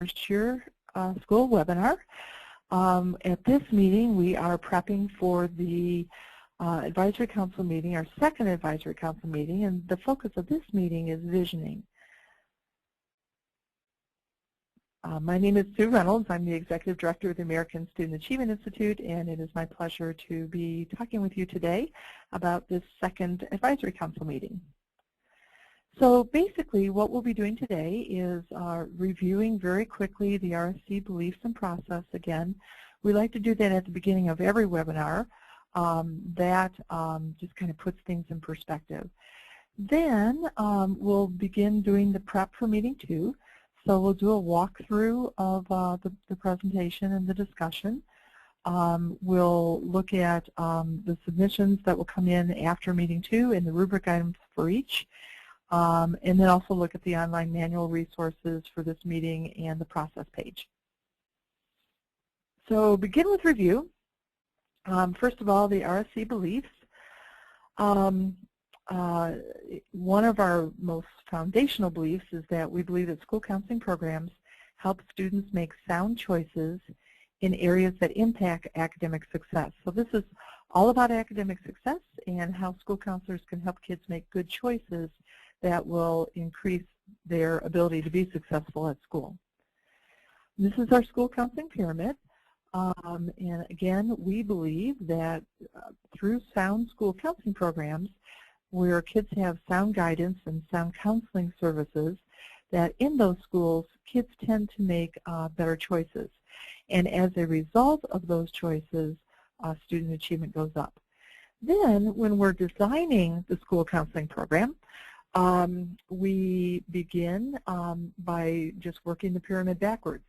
first year school webinar. At this meeting, we are prepping for the advisory council meeting, our second advisory council meeting, and the focus of this meeting is visioning. My name is Sue Reynolds. I'm the Executive Director of the American Student Achievement Institute, and it is my pleasure to be talking with you today about this second advisory council meeting. So basically what we'll be doing today is reviewing very quickly the RSC beliefs and process again. We like to do that at the beginning of every webinar. That just kind of puts things in perspective. Then we'll begin doing the prep for meeting 2. So we'll do a walkthrough of the presentation and the discussion. We'll look at the submissions that will come in after meeting 2 and the rubric items for each. And then also look at the online manual resources for this meeting and the process page. So begin with review. First of all, the RSC beliefs. One of our most foundational beliefs is that we believe that school counseling programs help students make sound choices in areas that impact academic success. So this is all about academic success and how school counselors can help kids make good choices that will increase their ability to be successful at school. This is our school counseling pyramid. And again, we believe that through sound school counseling programs, where kids have sound guidance and sound counseling services, that in those schools, kids tend to make better choices. And as a result of those choices, student achievement goes up. Then, when we're designing the school counseling program, we begin by just working the pyramid backwards.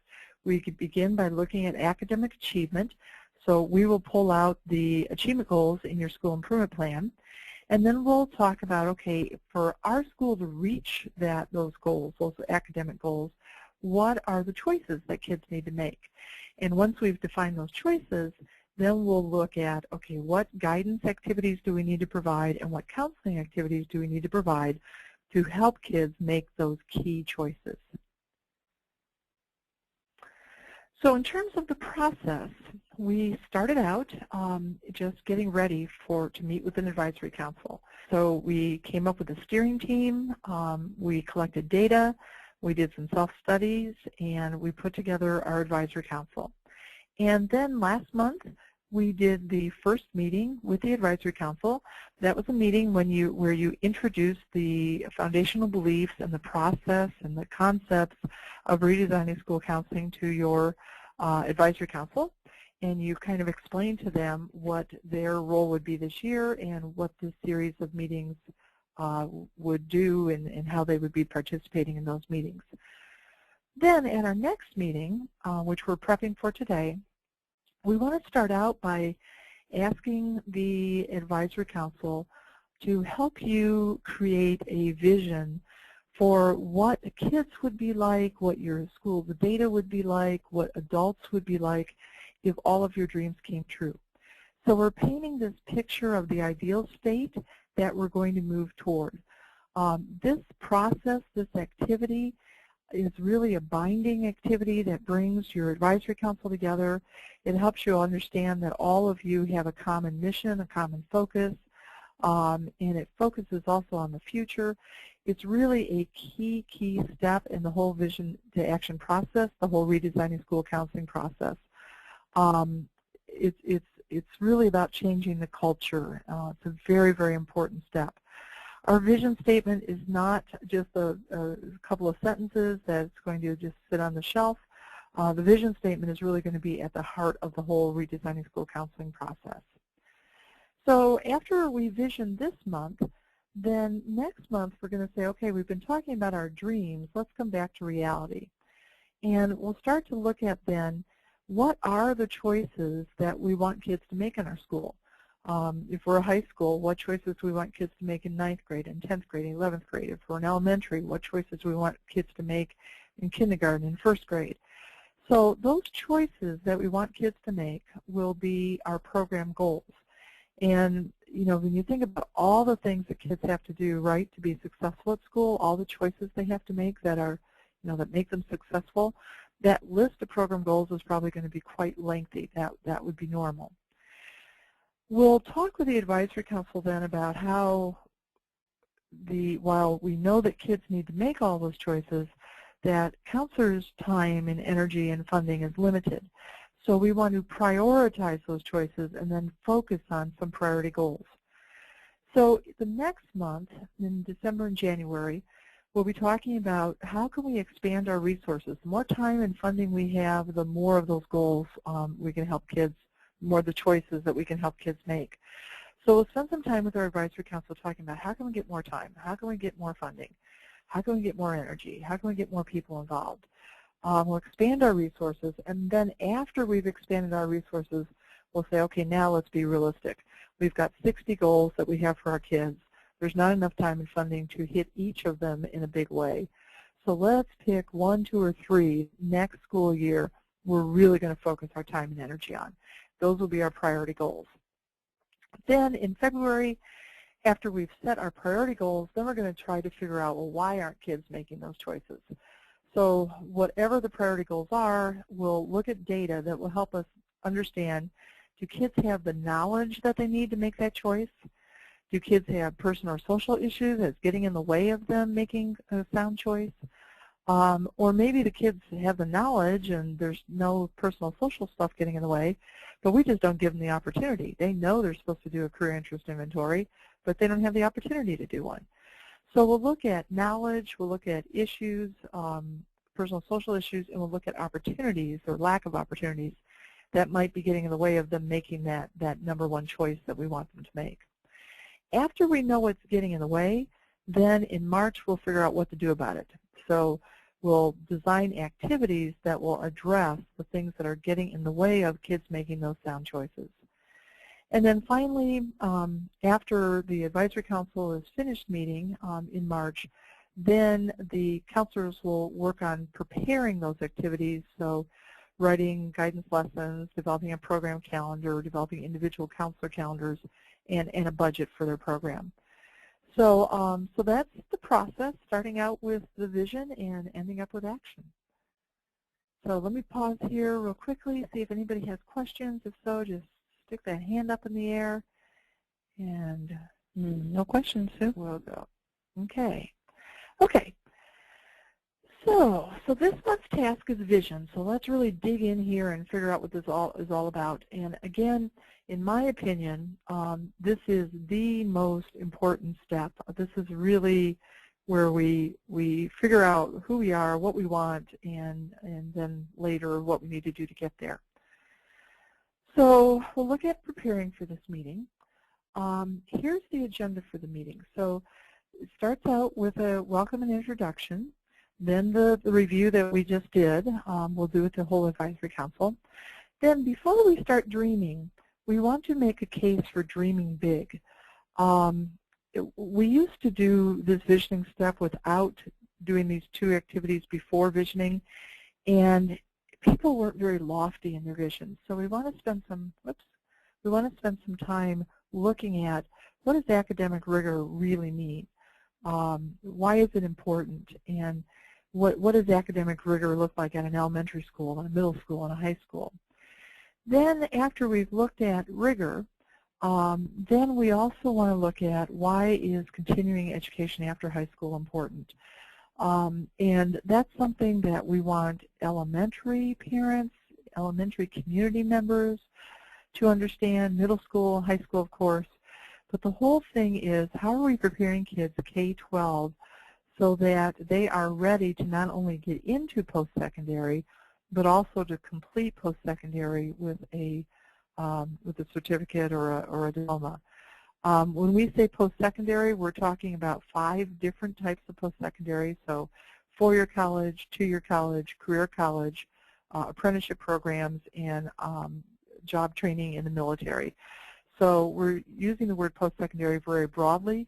We could begin by looking at academic achievement. So we will pull out the achievement goals in your school improvement plan. And then we'll talk about, okay, for our school to reach those goals, those academic goals, what are the choices that kids need to make? And once we've defined those choices, then we'll look at, okay, what guidance activities do we need to provide and what counseling activities do we need to provide to help kids make those key choices. So in terms of the process, we started out just getting ready to meet with an advisory council. So we came up with a steering team, we collected data, we did some self-studies, and we put together our advisory council. And then last month, we did the first meeting with the advisory council. That was a meeting where you introduced the foundational beliefs and the process and the concepts of redesigning school counseling to your advisory council, and you kind of explained to them what their role would be this year and what this series of meetings would do and how they would be participating in those meetings. Then at our next meeting, which we're prepping for today, we want to start out by asking the advisory council to help you create a vision for what kids would be like, what your school's data would be like, what adults would be like if all of your dreams came true. So we're painting this picture of the ideal state that we're going to move toward. This process, this activity, is really a binding activity that brings your advisory council together. It helps you understand that all of you have a common mission, a common focus, and it focuses also on the future. It's really a key step in the whole vision to action process, the whole redesigning school counseling process. It's really about changing the culture. It's a very important step. Our vision statement is not just a couple of sentences that's going to just sit on the shelf. The vision statement is really going to be at the heart of the whole redesigning school counseling process. So after we vision this month, then next month we're going to say, okay, we've been talking about our dreams, let's come back to reality. And we'll start to look at then what are the choices that we want kids to make in our school. If we're a high school, what choices do we want kids to make in 9th grade and 10th grade and 11th grade? If we're in elementary, what choices do we want kids to make in kindergarten and 1st grade? So those choices that we want kids to make will be our program goals. And you know, when you think about all the things that kids have to do, right, to be successful at school, all the choices they have to make that are, you know, that make them successful, that list of program goals is probably going to be quite lengthy. That would be normal. We'll talk with the advisory council then about how while we know that kids need to make all those choices, that counselors' time and energy and funding is limited. So we want to prioritize those choices and then focus on some priority goals. So the next month, in December and January, we'll be talking about how can we expand our resources. The more time and funding we have, the more of those goals we can help kids, the more of the choices that we can help kids make. So we'll spend some time with our advisory council talking about how can we get more time, how can we get more funding, how can we get more energy, how can we get more people involved. We'll expand our resources, and then after we've expanded our resources, we'll say, okay, now let's be realistic. We've got 60 goals that we have for our kids. There's not enough time and funding to hit each of them in a big way. So let's pick 1, 2, or 3 next school year we're really going to focus our time and energy on. Those will be our priority goals. Then in February, after we've set our priority goals, then we're going to try to figure out, well, why aren't kids making those choices? So whatever the priority goals are, we'll look at data that will help us understand, do kids have the knowledge that they need to make that choice? Do kids have personal or social issues that's getting in the way of them making a sound choice? Or maybe the kids have the knowledge and there's no personal social stuff getting in the way, but we just don't give them the opportunity. They know they're supposed to do a career interest inventory, but they don't have the opportunity to do one. So we'll look at knowledge, we'll look at issues, personal social issues, and we'll look at opportunities or lack of opportunities that might be getting in the way of them making that #1 choice that we want them to make. After we know what's getting in the way, then in March we'll figure out what to do about it. So we'll design activities that will address the things that are getting in the way of kids making those sound choices. And then finally, after the advisory council is finished meeting in March, then the counselors will work on preparing those activities, so writing guidance lessons, developing a program calendar, developing individual counselor calendars, and a budget for their program. So, so that's the process, starting out with the vision and ending up with action. So let me pause here real quickly, see if anybody has questions. If so, just stick that hand up in the air. And no questions, Sue? We'll go. Okay. Okay. So this month's task is vision. So let's really dig in here and figure out what this is all about. And again, in my opinion, this is the most important step. This is really where we figure out who we are, what we want, and then later what we need to do to get there. So we'll look at preparing for this meeting. Here's the agenda for the meeting. So it starts out with a welcome and introduction. Then the review that we just did, we'll do with the whole advisory council. Then before we start dreaming, we want to make a case for dreaming big. We used to do this visioning step without doing these 2 activities before visioning, and people weren't very lofty in their visions. So we want to spend some, time looking at what does academic rigor really mean? Why is it important? And what does academic rigor look like at an elementary school, and a middle school, and a high school? Then after we've looked at rigor, then we also want to look at why is continuing education after high school important. And that's something that we want elementary parents, elementary community members to understand, middle school, high school, of course. But the whole thing is, how are we preparing kids K-12 so that they are ready to not only get into post-secondary, but also to complete post-secondary with a certificate or a diploma. When we say post-secondary, we're talking about 5 different types of post-secondary, so 4-year college, 2-year college, career college, apprenticeship programs, and job training in the military. So we're using the word post-secondary very broadly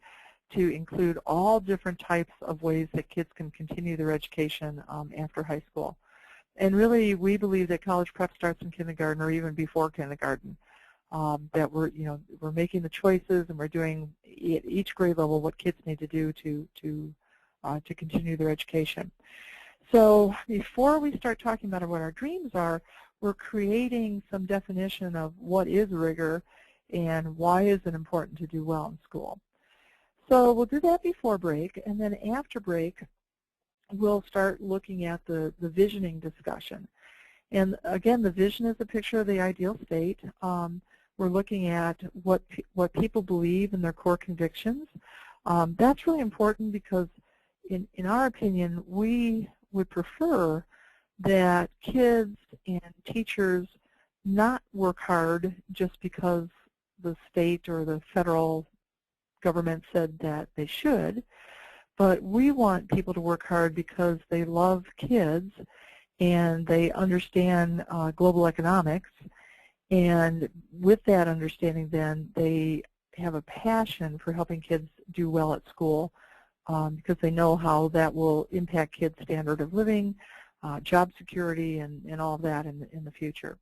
to include all different types of ways that kids can continue their education after high school. And really, we believe that college prep starts in kindergarten or even before kindergarten. That we're making the choices, and we're doing at each grade level what kids need to do to continue their education. So before we start talking about what our dreams are, we're creating some definition of what is rigor and why is it important to do well in school. So we'll do that before break, and then after break, we'll start looking at the visioning discussion. And again, the vision is a picture of the ideal state. We're looking at what people believe in their core convictions. That's really important because in our opinion, we would prefer that kids and teachers not work hard just because the state or the federal government said that they should, but we want people to work hard because they love kids and they understand global economics, and with that understanding then they have a passion for helping kids do well at school because they know how that will impact kids' standard of living, job security, and all of that in the future.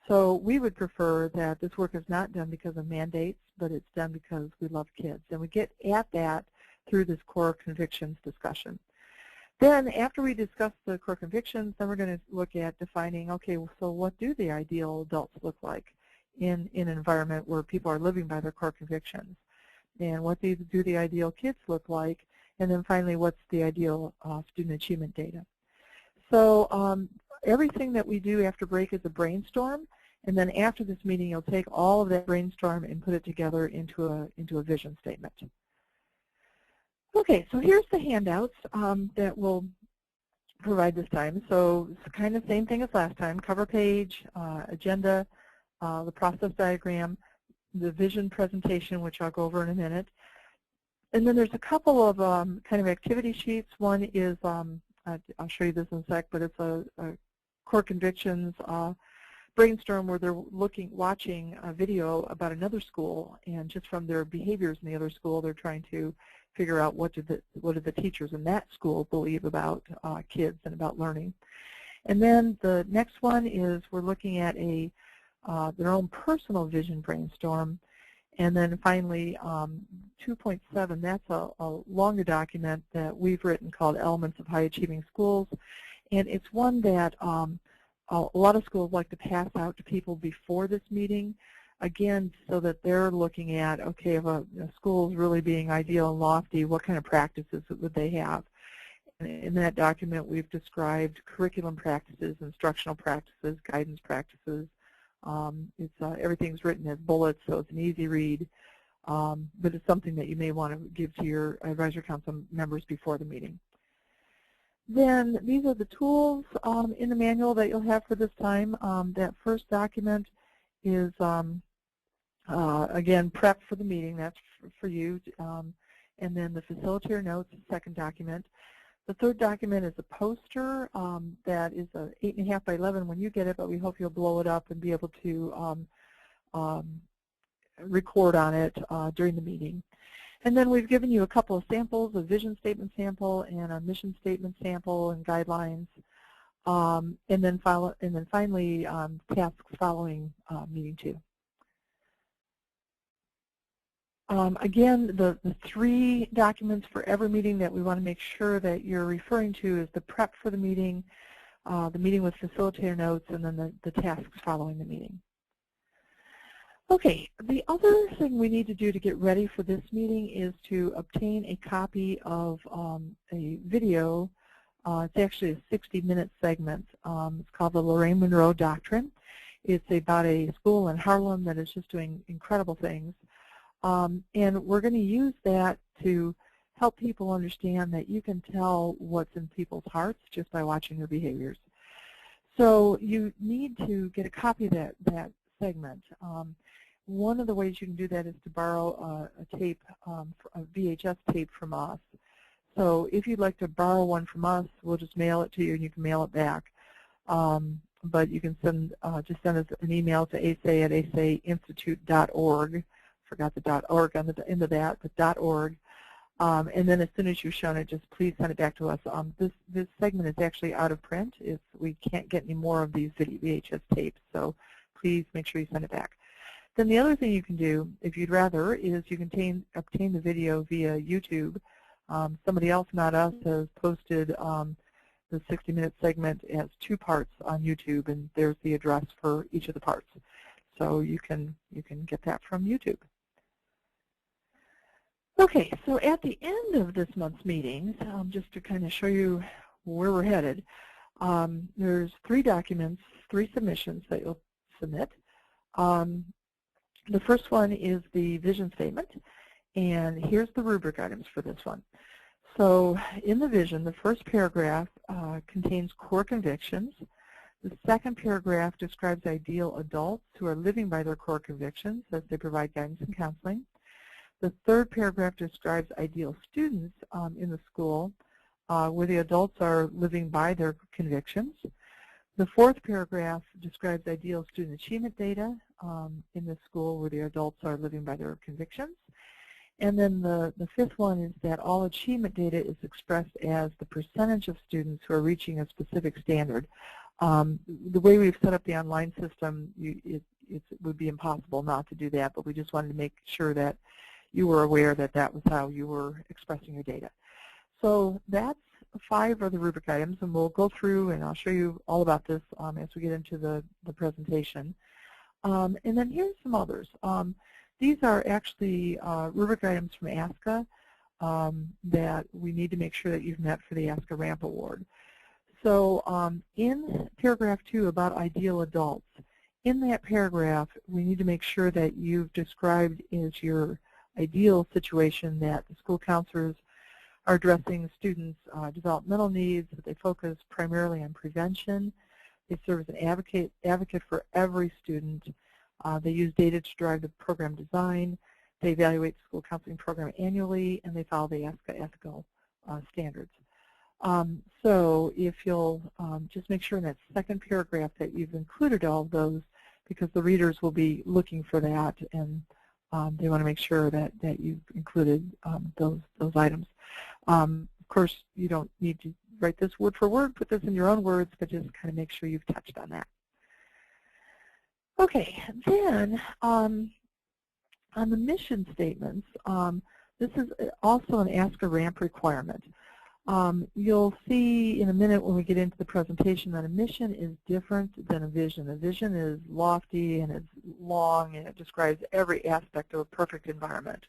So we would prefer that this work is not done because of mandates, but it's done because we love kids. And we get at that through this core convictions discussion. Then after we discuss the core convictions, then we're going to look at defining, okay, so what do the ideal adults look like in an environment where people are living by their core convictions? And what do the ideal kids look like? And then finally, what's the ideal student achievement data? So everything that we do after break is a brainstorm, and then after this meeting, you'll take all of that brainstorm and put it together into a vision statement. Okay, so here's the handouts that we'll provide this time. So it's kind of the same thing as last time: cover page, agenda, the process diagram, the vision presentation, which I'll go over in a minute. And then there's a couple of kind of activity sheets. One is, I'll show you this in a sec, but it's a core convictions brainstorm where they're watching a video about another school, and just from their behaviors in the other school, they're trying to figure out what do the teachers in that school believe about kids and about learning. And then the next one is we're looking at their own personal vision brainstorm. And then finally, 2.7, that's a longer document that we've written called Elements of High Achieving Schools. And it's one that a lot of schools like to pass out to people before this meeting, again, so that they're looking at, okay, if a school is really being ideal and lofty, what kind of practices would they have? And in that document, we've described curriculum practices, instructional practices, guidance practices. Everything's written as bullets, so it's an easy read, but it's something that you may want to give to your advisory council members before the meeting. Then these are the tools in the manual that you'll have for this time. That first document is, again, prep for the meeting. That's for you. And then the facilitator notes, the second document. The third document is a poster that is 8.5 by 11 when you get it, but we hope you'll blow it up and be able to record on it during the meeting. And then we've given you a couple of samples, a vision statement sample and a mission statement sample and guidelines. And then finally, tasks following meeting 2. Again, the 3 documents for every meeting that we want to make sure that you're referring to is the prep for the meeting with facilitator notes, and then the tasks following the meeting. Okay, the other thing we need to do to get ready for this meeting is to obtain a copy of a video. It's actually a 60-minute segment. It's called the Lorraine Monroe Doctrine. It's about a school in Harlem that is just doing incredible things. And we're going to use that to help people understand that you can tell what's in people's hearts just by watching their behaviors. So you need to get a copy of that segment. One of the ways you can do that is to borrow a tape, a VHS tape from us. So if you'd like to borrow one from us, we'll just mail it to you and you can mail it back. But you can just send us an email to asainstitute.org. Forgot the .org on the end of that, but .org. And then as soon as you've shown it, just please send it back to us. This segment is actually out of print. We can't get any more of these VHS tapes, so please make sure you send it back. Then the other thing you can do, if you'd rather, is you can obtain the video via YouTube. Somebody else, not us, has posted the 60-minute segment has 2 parts on YouTube, and there's the address for each of the parts. So you can get that from YouTube. Okay, so at the end of this month's meetings, just to kind of show you where we're headed, there's 3 documents, 3 submissions that you'll submit. The first one is the vision statement, and here's the rubric items for this one. So in the vision, the first paragraph contains core convictions. The second paragraph describes ideal adults who are living by their core convictions as they provide guidance and counseling. The third paragraph describes ideal students in the school where the adults are living by their convictions. The fourth paragraph describes ideal student achievement data in the school where the adults are living by their convictions. And then the fifth one is that all achievement data is expressed as the percentage of students who are reaching a specific standard. The way we've set up the online system, it would be impossible not to do that, but we just wanted to make sure that you were aware that that was how you were expressing your data. So that's 5 of the rubric items, and we'll go through and I'll show you all about this as we get into the presentation. And then here's some others. These are actually rubric items from ASCA that we need to make sure that you've met for the ASCA RAMP Award. So in paragraph 2 about ideal adults, in that paragraph we need to make sure that you've described as your ideal situation that the school counselors are addressing students' developmental needs, that they focus primarily on prevention, they serve as an advocate for every student, they use data to drive the program design, they evaluate the school counseling program annually, and they follow the ASCA ethical standards. So if you'll just make sure in that second paragraph that you've included all of those, because the readers will be looking for that, and they want to make sure that you've included those items. Of course, you don't need to write this word for word, put this in your own words, but just kind of make sure you've touched on that. Okay, then on the mission statements, this is also an ASCA RAMP requirement. You'll see in a minute when we get into the presentation that a mission is different than a vision. A vision is lofty and it's long and it describes every aspect of a perfect environment.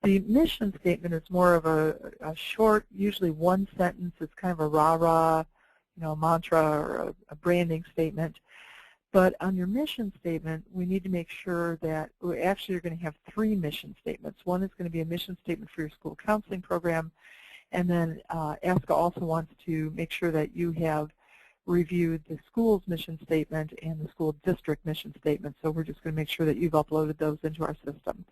The mission statement is more of a short, usually one sentence. It's kind of a rah-rah, mantra or a branding statement. But on your mission statement, we need to make sure that we actually are going to have 3 mission statements. One is going to be a mission statement for your school counseling program. And then ASCA also wants to make sure that you have reviewed the school's mission statement and the school district mission statement. So we're just going to make sure that you've uploaded those into our system.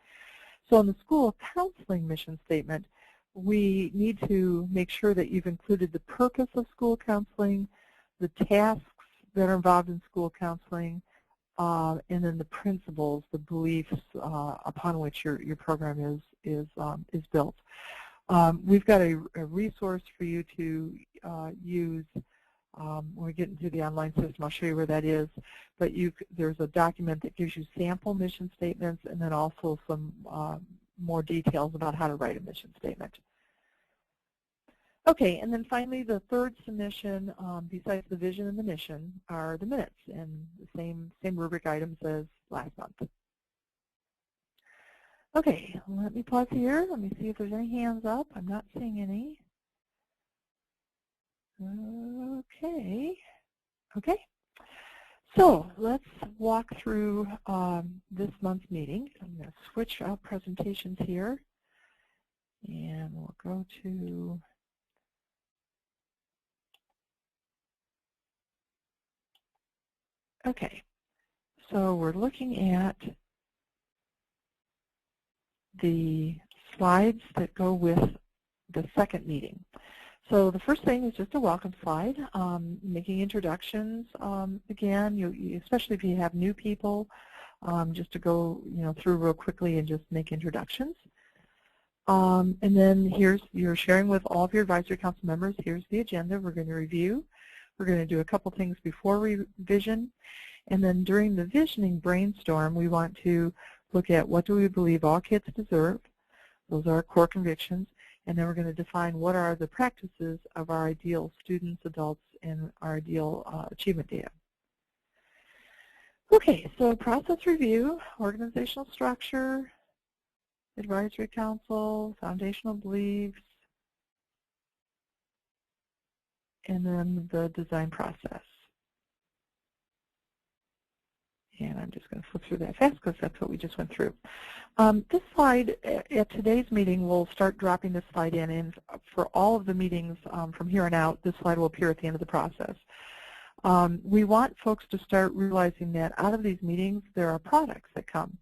So in the school counseling mission statement, we need to make sure that you've included the purpose of school counseling, the tasks that are involved in school counseling, and then the principles, the beliefs upon which your program is built. We've got a resource for you to use when we get into the online system. I'll show you where that is. But there's a document that gives you sample mission statements and then also some more details about how to write a mission statement. Okay, and then finally the third submission, besides the vision and the mission, are the minutes, and the same rubric items as last month. Okay, let me pause here. Let me see if there's any hands up. I'm not seeing any. Okay. So let's walk through this month's meeting. I'm going to switch out presentations here, and we'll go to okay. So we're looking at the slides that go with the second meeting. So the first thing is just a welcome slide, making introductions. Again, especially if you have new people, just to go through real quickly and just make introductions. And then you're sharing with all of your advisory council members. Here's the agenda we're going to review. We're going to do a couple things before revision. And then during the visioning brainstorm, we want to look at what do we believe all kids deserve. Those are our core convictions. And then we're going to define what are the practices of our ideal students, adults, and our ideal achievement data. Okay, so process review, organizational structure, advisory council, foundational beliefs, and then the design process. And I'm just going to flip through that fast because that's what we just went through. This slide, at today's meeting, we'll start dropping this slide in, and for all of the meetings from here on out, this slide will appear at the end of the process. We want folks to start realizing that out of these meetings, there are products that come.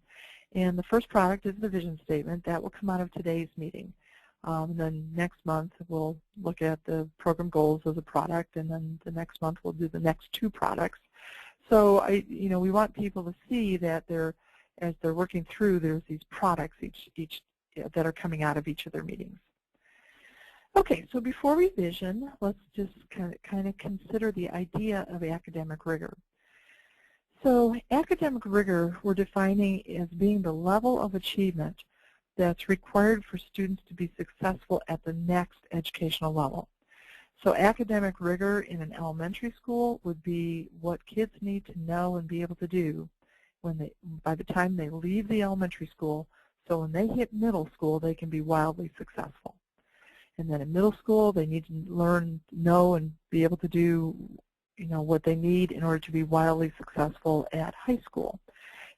And the first product is the vision statement. That will come out of today's meeting. Then next month, we'll look at the program goals as a product, and then the next month, we'll do the next 2 products. So, we want people to see that as they're working through, there's these products each that are coming out of each of their meetings. Okay, so before revision, let's just kind of consider the idea of academic rigor. So academic rigor we're defining as being the level of achievement that's required for students to be successful at the next educational level. So academic rigor in an elementary school would be what kids need to know and be able to do by the time they leave the elementary school, so when they hit middle school, they can be wildly successful. And then in middle school, they need to learn, know, and be able to do what they need in order to be wildly successful at high school.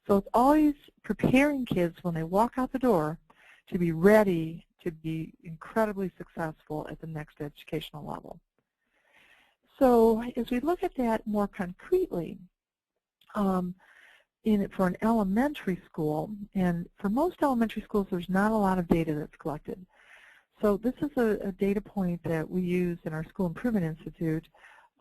So it's always preparing kids when they walk out the door to be ready to be incredibly successful at the next educational level. So as we look at that more concretely, for an elementary school, and for most elementary schools, there's not a lot of data that's collected. So this is a data point that we use in our School Improvement Institute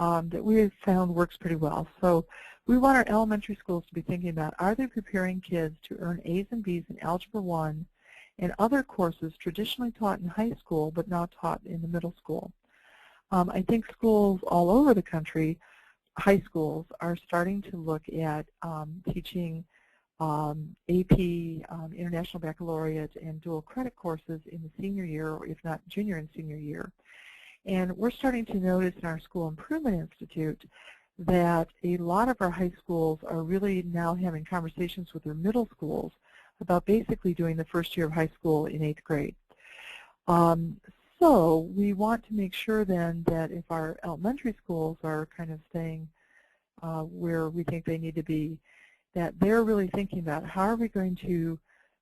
that we have found works pretty well. So we want our elementary schools to be thinking about, are they preparing kids to earn A's and B's in Algebra 1 and other courses traditionally taught in high school but now taught in the middle school? I think schools all over the country, high schools, are starting to look at teaching AP, International Baccalaureate, and dual credit courses in the senior year, or if not junior and senior year. And we're starting to notice in our School Improvement Institute that a lot of our high schools are really now having conversations with their middle schools about basically doing the first year of high school in 8th grade. So we want to make sure then that if our elementary schools are kind of staying where we think they need to be, that they're really thinking about how are we going to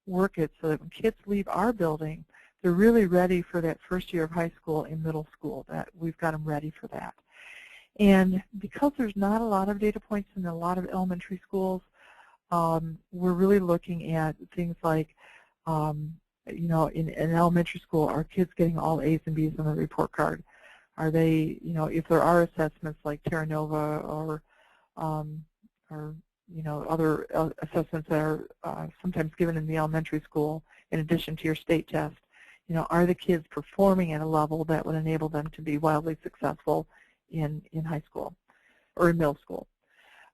work it so that when kids leave our building, they're really ready for that first year of high school and middle school, that we've got them ready for that. And because there's not a lot of data points in a lot of elementary schools, we're really looking at things like, in an elementary school, are kids getting all A's and B's on the report card? Are they, if there are assessments like Terra Nova or other assessments that are sometimes given in the elementary school in addition to your state test, are the kids performing at a level that would enable them to be wildly successful in high school or in middle school?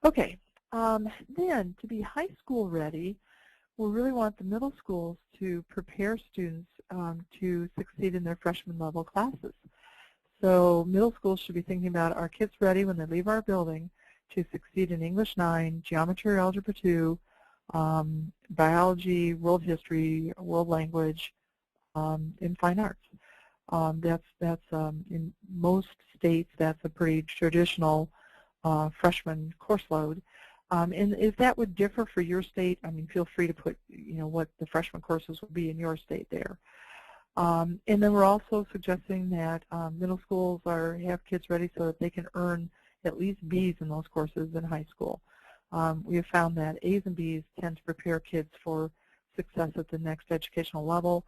Okay, then to be high school ready, we really want the middle schools to prepare students to succeed in their freshman level classes. So middle schools should be thinking about, are kids ready when they leave our building to succeed in English 9, Geometry or Algebra 2, Biology, World History, World Language, in Fine Arts. That's in most states, that's a pretty traditional freshman course load. And if that would differ for your state, feel free to put, what the freshman courses would be in your state there. And then we're also suggesting that middle schools have kids ready so that they can earn at least B's in those courses in high school. We have found that A's and B's tend to prepare kids for success at the next educational level.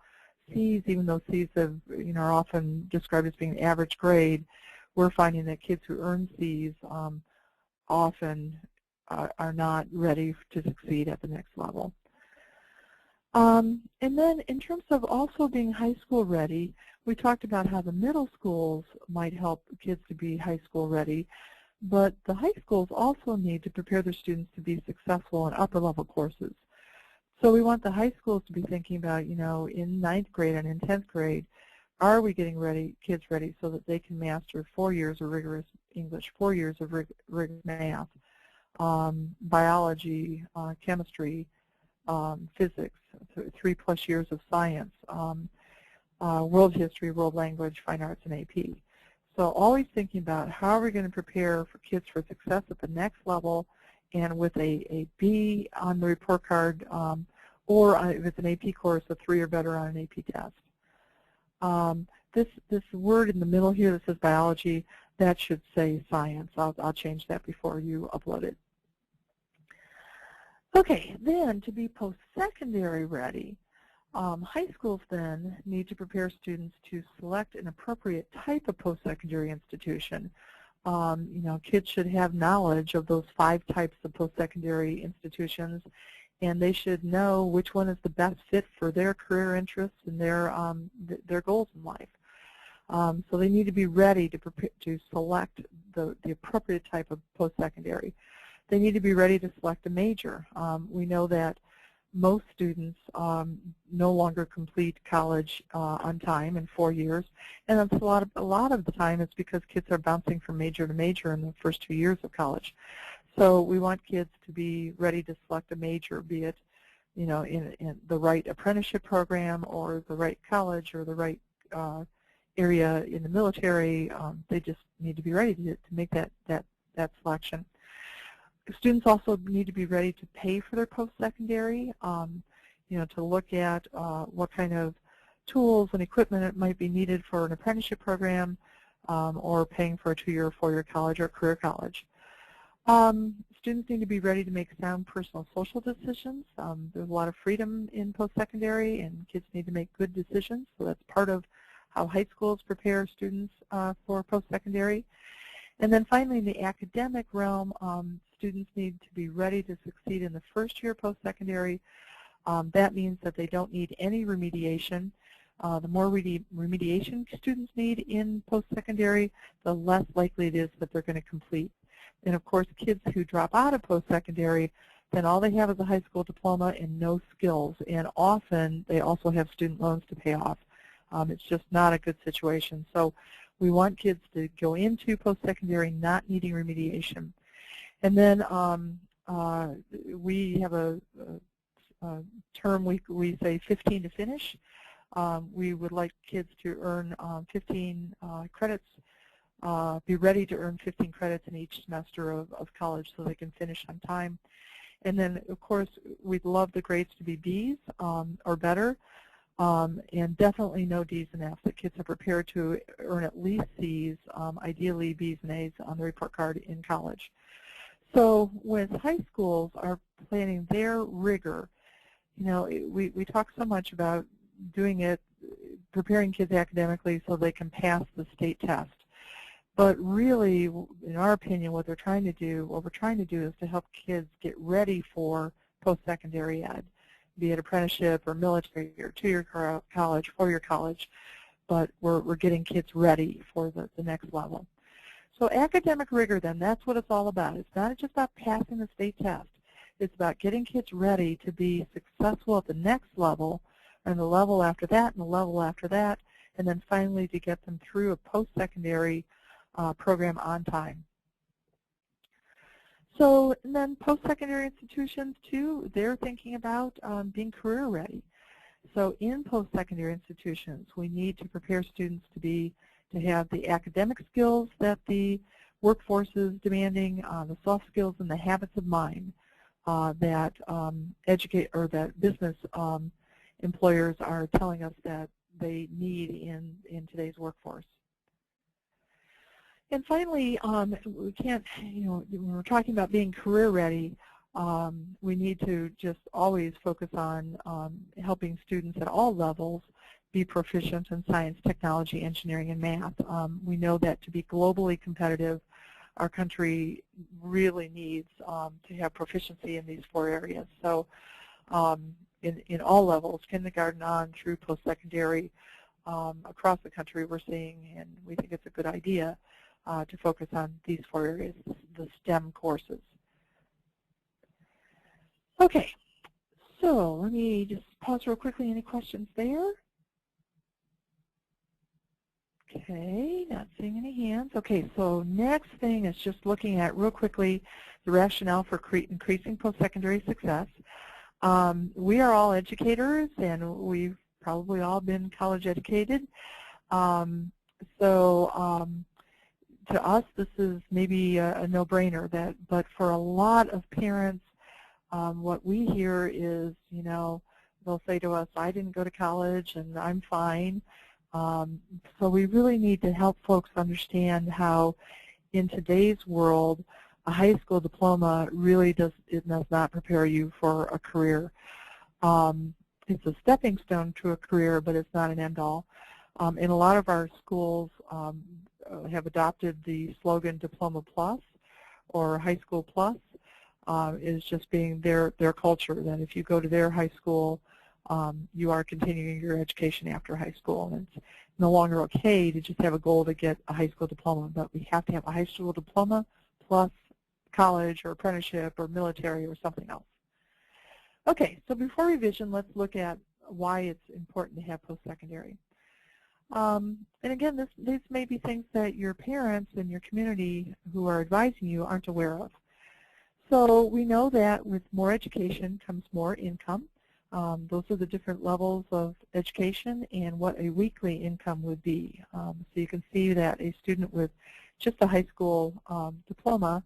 C's, even though C's are often described as being average grade, we're finding that kids who earn C's often are not ready to succeed at the next level. And then in terms of also being high school ready, we talked about how the middle schools might help kids to be high school ready, but the high schools also need to prepare their students to be successful in upper level courses. So we want the high schools to be thinking about, in 9th grade and in 10th grade, are we getting kids ready so that they can master 4 years of rigorous English, 4 years of rigorous math, biology, chemistry, physics, 3+ years of science, world history, world language, fine arts, and AP. So always thinking about how are we going to prepare for kids for success at the next level, and with a B on the report card, or if it's an AP course, a 3 or better on an AP test. This word in the middle here that says biology, that should say science. I'll change that before you upload it. Okay, then to be post-secondary ready, high schools then need to prepare students to select an appropriate type of post-secondary institution. You know, kids should have knowledge of those 5 types of post-secondary institutions, and they should know which one is the best fit for their career interests and their goals in life. So they need to be ready to select the appropriate type of post-secondary. They need to be ready to select a major. We know that most students no longer complete college on time in 4 years, and that's a lot of the time it's because kids are bouncing from major to major in the first 2 years of college. So we want kids to be ready to select a major, be it, you know, in the right apprenticeship program or the right college or the right area in the military. They just need to be ready to make that selection. Students also need to be ready to pay for their post-secondary, you know, to look at what kind of tools and equipment it might be needed for an apprenticeship program, or paying for a 2-year or 4-year college or career college. Students need to be ready to make sound personal social decisions. There's a lot of freedom in post-secondary, and kids need to make good decisions, so that's part of how high schools prepare students for post-secondary. And then finally, in the academic realm, students need to be ready to succeed in the first year post-secondary. That means that they don't need any remediation. The more remediation students need in post-secondary, the less likely it is that they're going to complete. And of course, kids who drop out of post-secondary, then all they have is a high school diploma and no skills. And often, they also have student loans to pay off. It's just not a good situation. So we want kids to go into post-secondary not needing remediation. And then we have a term we say 15 to finish. We would like kids to earn 15 credits, be ready to earn 15 credits in each semester of college so they can finish on time. And then, of course, we'd love the grades to be Bs or better, and definitely no Ds and Fs. That kids are prepared to earn at least Cs, ideally Bs and As on the report card in college. So with high schools are planning their rigor, you know, we talk so much about doing it, preparing kids academically so they can pass the state test. But really, in our opinion, what we're trying to do is to help kids get ready for post-secondary ed, be it apprenticeship or military or 2-year college, 4-year college, but we're getting kids ready for the next level. So academic rigor, then, that's what it's all about. It's not just about passing the state test. It's about getting kids ready to be successful at the next level, and the level after that, and the level after that, and then finally to get them through a post-secondary program on time. So, and then post-secondary institutions, too, they're thinking about being career ready. So in post-secondary institutions, we need to prepare students to have the academic skills that the workforce is demanding, the soft skills and the habits of mind that that business employers are telling us that they need in today's workforce. And finally, we can't, you know, when we're talking about being career ready, we need to just always focus on helping students at all levels be proficient in science, technology, engineering, and math. We know that to be globally competitive, our country really needs to have proficiency in these 4 areas. So in all levels, kindergarten on through post-secondary, across the country we're seeing, and we think it's a good idea to focus on these 4 areas, the STEM courses. Okay, so let me just pause real quickly. Any questions there? Okay, not seeing any hands. Okay, so next thing is just looking at real quickly the rationale for increasing post-secondary success. We are all educators, and we've probably all been college educated. To us, this is maybe a no-brainer. But for a lot of parents, what we hear is, they'll say to us, "I didn't go to college, and I'm fine." So we really need to help folks understand how, in today's world, a high school diploma really does not prepare you for a career. It's a stepping stone to a career, but it's not an end-all. And a lot of our schools have adopted the slogan Diploma Plus or High School Plus, is just being their culture, that if you go to their high school, you are continuing your education after high school. And it's no longer okay to just have a goal to get a high school diploma, but we have to have a high school diploma plus college or apprenticeship or military or something else. Okay, so before revision, let's look at why it's important to have post-secondary. And again, these may be things that your parents and your community who are advising you aren't aware of. So we know that with more education comes more income. Those are the different levels of education and what a weekly income would be. So you can see that a student with just a high school diploma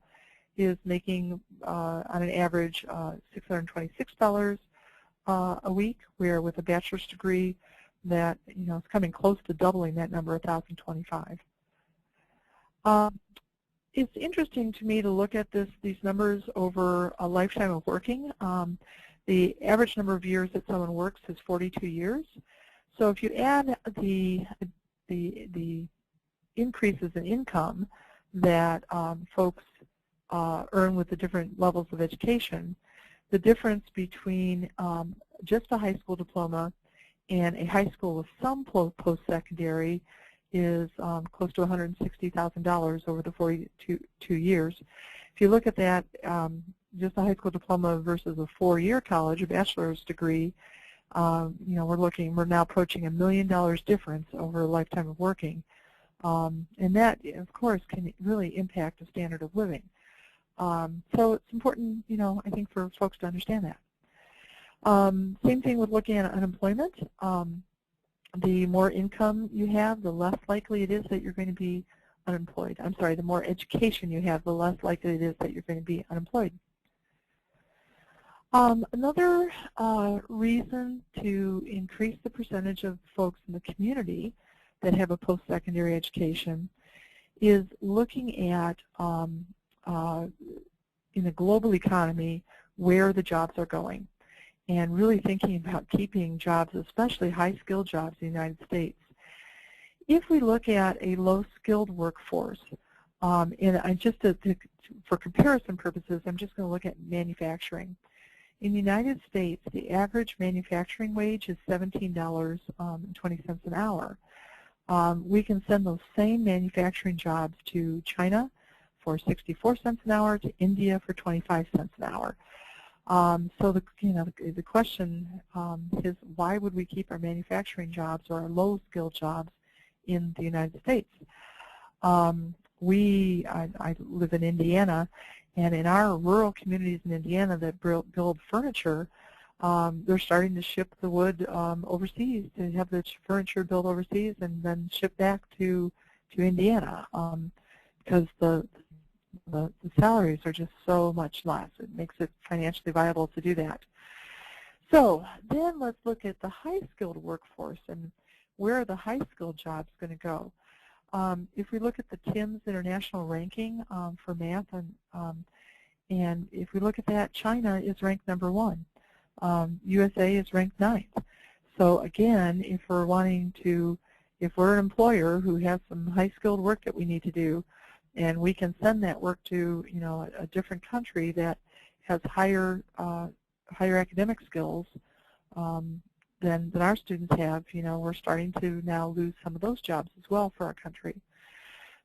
is making, on an average, $626 a week, where with a bachelor's degree, that is coming close to doubling that number, $1,025. It's interesting to me to look at these numbers over a lifetime of working. The average number of years that someone works is 42 years. So if you add the increases in income that folks earn with the different levels of education, the difference between just a high school diploma and a high school with some post-secondary is close to $160,000 over the 42 years. If you look at that, just a high school diploma versus a 4-year college, a bachelor's degree, we're now approaching $1 million difference over a lifetime of working. And that, of course, can really impact the standard of living. So it's important, I think, for folks to understand that. Same thing with looking at unemployment. The more income you have, the less likely it is that you're going to be unemployed. I'm sorry, the more education you have, the less likely it is that you're going to be unemployed. Another reason to increase the percentage of folks in the community that have a post-secondary education is looking at, in a global economy, where the jobs are going, and really thinking about keeping jobs, especially high-skilled jobs in the United States. If we look at a low-skilled workforce, and just for comparison purposes, I'm just going to look at manufacturing. In the United States, the average manufacturing wage is $17.20 an hour. We can send those same manufacturing jobs to China for 64 cents an hour, to India for 25 cents an hour. So the question is, why would we keep our manufacturing jobs or our low-skilled jobs in the United States? I live in Indiana, and in our rural communities in Indiana that build furniture, they're starting to ship the wood overseas, to have the furniture built overseas and then shipped back to Indiana, because the salaries are just so much less. It makes it financially viable to do that. So then let's look at the high-skilled workforce and where are the high-skilled jobs going to go. If we look at the TIMSS international ranking for math, and if we look at that, China is ranked #1. USA is ranked 9th. So again, if we're an employer who has some high-skilled work that we need to do, and we can send that work to a different country that has higher academic skills than our students have, we're starting to now lose some of those jobs as well for our country.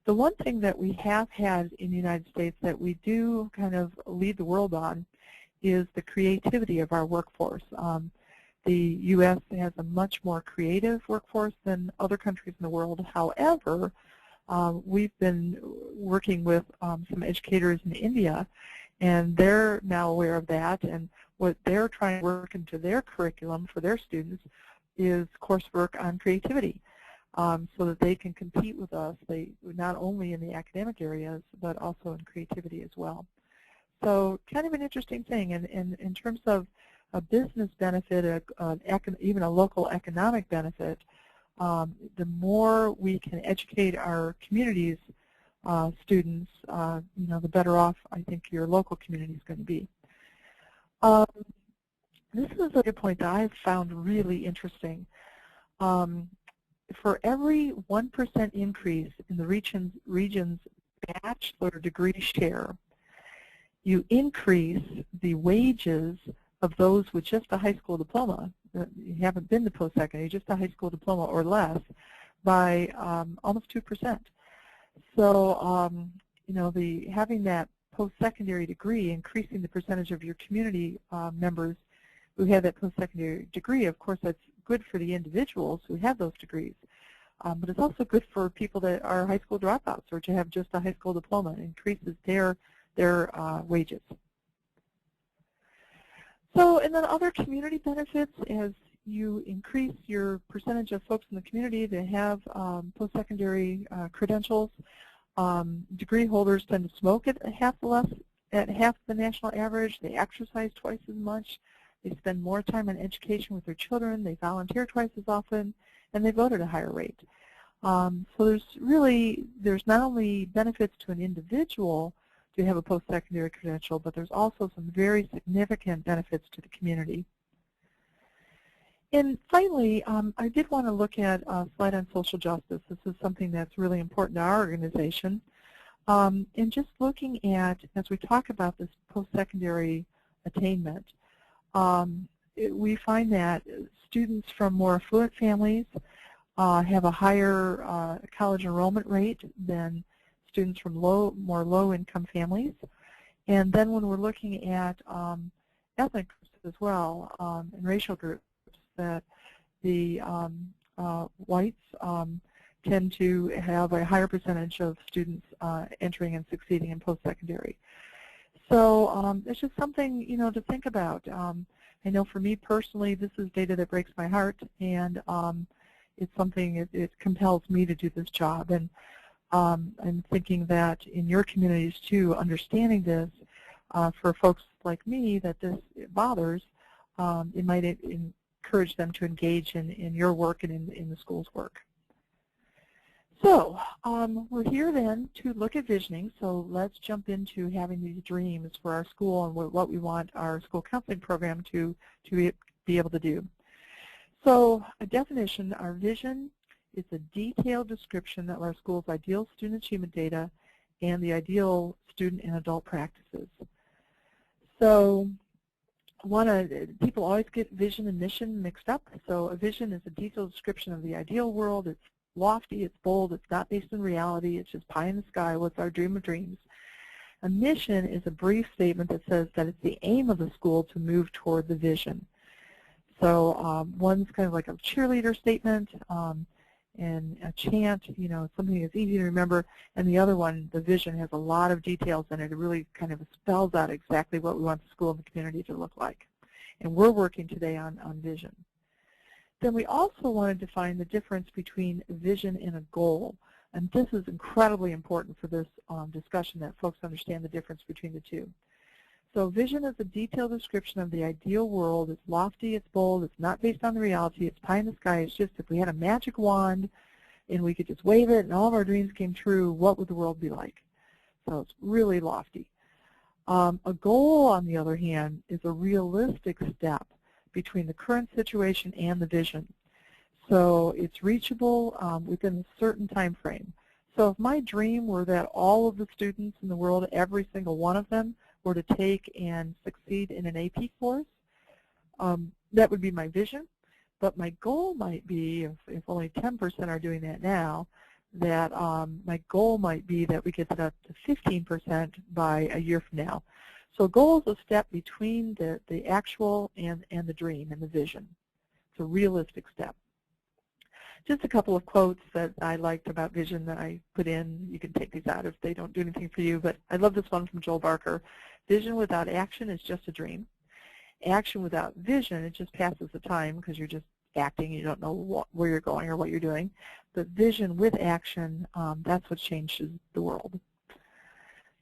The one thing that we have had in the United States that we do kind of lead the world on is the creativity of our workforce. The U.S. has a much more creative workforce than other countries in the world. However, we've been working with some educators in India, and they're now aware of that, and what they're trying to work into their curriculum for their students is coursework on creativity, so that they can compete with us, not only in the academic areas, but also in creativity as well. So kind of an interesting thing, and in terms of a business benefit, even a local economic benefit, the more we can educate our communities, students, the better off I think your local community is going to be. This is a good point that I've found really interesting. For every 1% increase in the region's bachelor degree share, you increase the wages of those with just a high school diploma. You haven't been to post-secondary, just a high school diploma or less, by almost 2%. So, having that post-secondary degree, increasing the percentage of your community members who have that post-secondary degree, of course, that's good for the individuals who have those degrees. But it's also good for people that are high school dropouts or to have just a high school diploma. It increases their wages. So, and then other community benefits, as you increase your percentage of folks in the community that have post-secondary credentials, degree holders tend to smoke at half the national average. They exercise twice as much. They spend more time on education with their children. They volunteer twice as often, and they vote at a higher rate. So there's not only benefits to an individual to have a post-secondary credential, but there's also some very significant benefits to the community. And finally, I did want to look at a slide on social justice. This is something that's really important to our organization. And just looking at, as we talk about this post-secondary attainment, we find that students from more affluent families have a higher college enrollment rate than students from more low-income families. And then when we're looking at ethnic groups as well, and racial groups, that the whites tend to have a higher percentage of students entering and succeeding in post-secondary. So it's just something, to think about. I know for me personally, this is data that breaks my heart, and it's something, it compels me to do this job. And I'm thinking that in your communities too, understanding this, for folks like me that this bothers, it might encourage them to engage in your work and in the school's work. So we're here then to look at visioning, so let's jump into having these dreams for our school and what we want our school counseling program to be able to do. So a definition, our vision is a detailed description of our school's ideal student achievement data and the ideal student and adult practices. So people always get vision and mission mixed up. So a vision is a detailed description of the ideal world. It's lofty, it's bold, it's not based in reality, it's just pie in the sky, what's our dream of dreams. A mission is a brief statement that says that it's the aim of the school to move toward the vision. So one's kind of like a cheerleader statement, and a chant, something that's easy to remember, and the other one, the vision, has a lot of details in it. It really kind of spells out exactly what we want the school and the community to look like. And we're working today on vision. Then we also wanted to find the difference between a vision and a goal. And this is incredibly important for this discussion, that folks understand the difference between the two. So vision is a detailed description of the ideal world. It's lofty, it's bold, it's not based on the reality, it's pie in the sky. It's just if we had a magic wand and we could just wave it and all of our dreams came true, what would the world be like? So it's really lofty. A goal, on the other hand, is a realistic step between the current situation and the vision. So it's reachable within a certain time frame. So if my dream were that all of the students in the world, every single one of them, were to take and succeed in an AP course, that would be my vision. But my goal might be, if only 10% are doing that now, that my goal might be that we get that up to 15% by a year from now. So a goal is a step between the actual and the dream and the vision. It's a realistic step. Just a couple of quotes that I liked about vision that I put in. You can take these out if they don't do anything for you, but I love this one from Joel Barker. Vision without action is just a dream. Action without vision, it just passes the time because you're just acting. You don't know where you're going or what you're doing. But vision with action, that's what changes the world.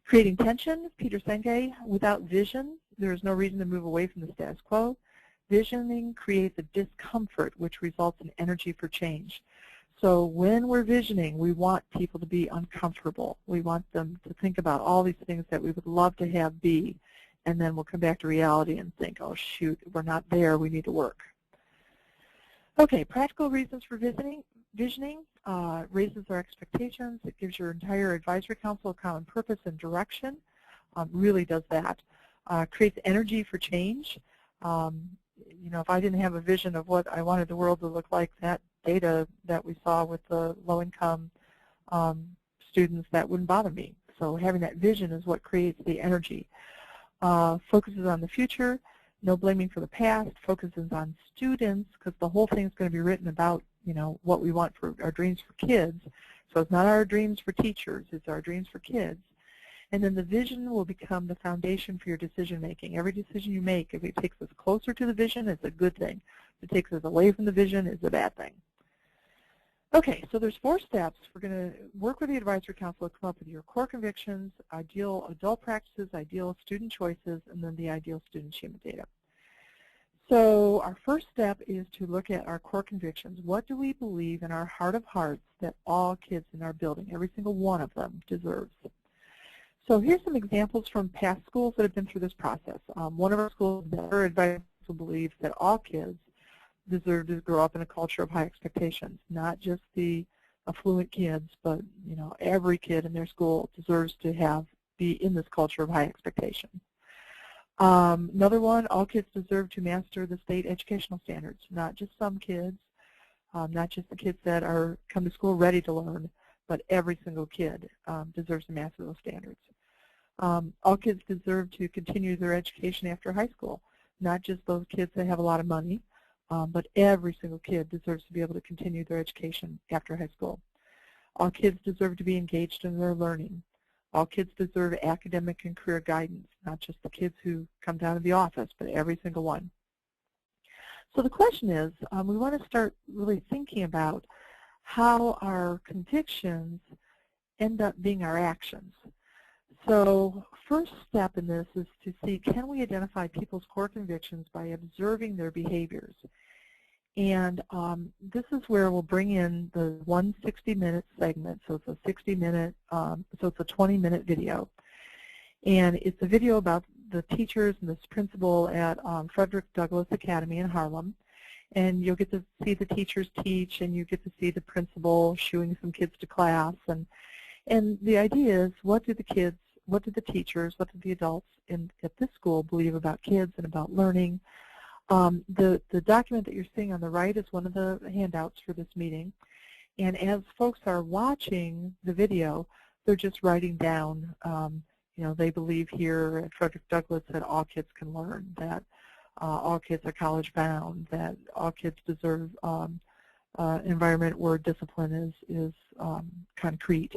Creating tension, Peter Senge. Without vision, there is no reason to move away from the status quo. Visioning creates a discomfort, which results in energy for change. So when we're visioning, we want people to be uncomfortable. We want them to think about all these things that we would love to have be, and then we'll come back to reality and think, oh, shoot, we're not there. We need to work. Okay, practical reasons for visioning raises our expectations. It gives your entire advisory council a common purpose and direction. Really does that. Creates energy for change. You know, if I didn't have a vision of what I wanted the world to look like, that data that we saw with the low-income students, that wouldn't bother me. So having that vision is what creates the energy. Focuses on the future, no blaming for the past, focuses on students, because the whole thing is going to be written about, you know, what we want for our dreams for kids. So it's not our dreams for teachers, it's our dreams for kids. And then the vision will become the foundation for your decision making. Every decision you make, if it takes us closer to the vision, it's a good thing. If it takes us away from the vision, it's a bad thing. Okay, so there's 4 steps. We're going to work with the advisory council to come up with your core convictions, ideal adult practices, ideal student choices, and then the ideal student achievement data. So our first step is to look at our core convictions. What do we believe in our heart of hearts that all kids in our building, every single one of them, deserves? So here's some examples from past schools that have been through this process. One of our schools, our advisory council believes that all kids deserve to grow up in a culture of high expectations, not just the affluent kids, but you know, every kid in their school deserves to be in this culture of high expectations. Another one, all kids deserve to master the state educational standards, not just some kids, not just the kids that come to school ready to learn, but every single kid deserves to master those standards. All kids deserve to continue their education after high school, not just those kids that have a lot of money, but every single kid deserves to be able to continue their education after high school. All kids deserve to be engaged in their learning. All kids deserve academic and career guidance, not just the kids who come down to the office, but every single one. So the question is, we want to start really thinking about how our convictions end up being our actions. So first step in this is to see, can we identify people's core convictions by observing their behaviors? And this is where we'll bring in the 160-minute segment. So it's a 60-minute, so it's a 20-minute video. And it's a video about the teachers and this principal at Frederick Douglass Academy in Harlem. And you'll get to see the teachers teach, and you get to see the principal shooing some kids to class. And the idea is, what do the kids, what do the teachers, what do the adults at this school believe about kids and about learning? The document that you're seeing on the right is one of the handouts for this meeting. And as folks are watching the video, they're just writing down, you know, they believe here at Frederick Douglass that all kids can learn, that all kids are college bound, that all kids deserve an environment where discipline is concrete.